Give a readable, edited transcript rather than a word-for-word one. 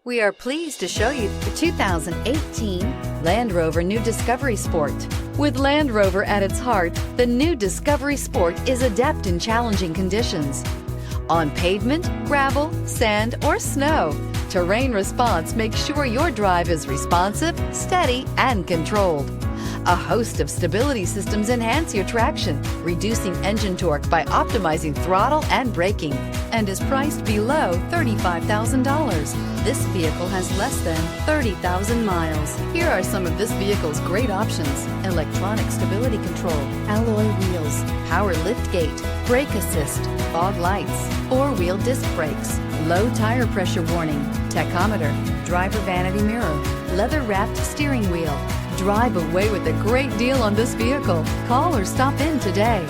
We are pleased to show you the 2018 Land Rover New Discovery Sport. With Land Rover at its heart, the new Discovery Sport is adept in challenging conditions. On pavement, gravel, sand, or snow, terrain response makes sure your drive is responsive, steady, and controlled. A host of stability systems enhance your traction, reducing engine torque by optimizing throttle and braking, and is priced below $35,000. This vehicle has less than 30,000 miles. Here are some of this vehicle's great options: electronic stability control, alloy wheels, power liftgate, brake assist, fog lights, four-wheel disc brakes, low tire pressure warning, tachometer, driver vanity mirror, leather-wrapped steering wheel. Drive away with a great deal on this vehicle. Call or stop in today.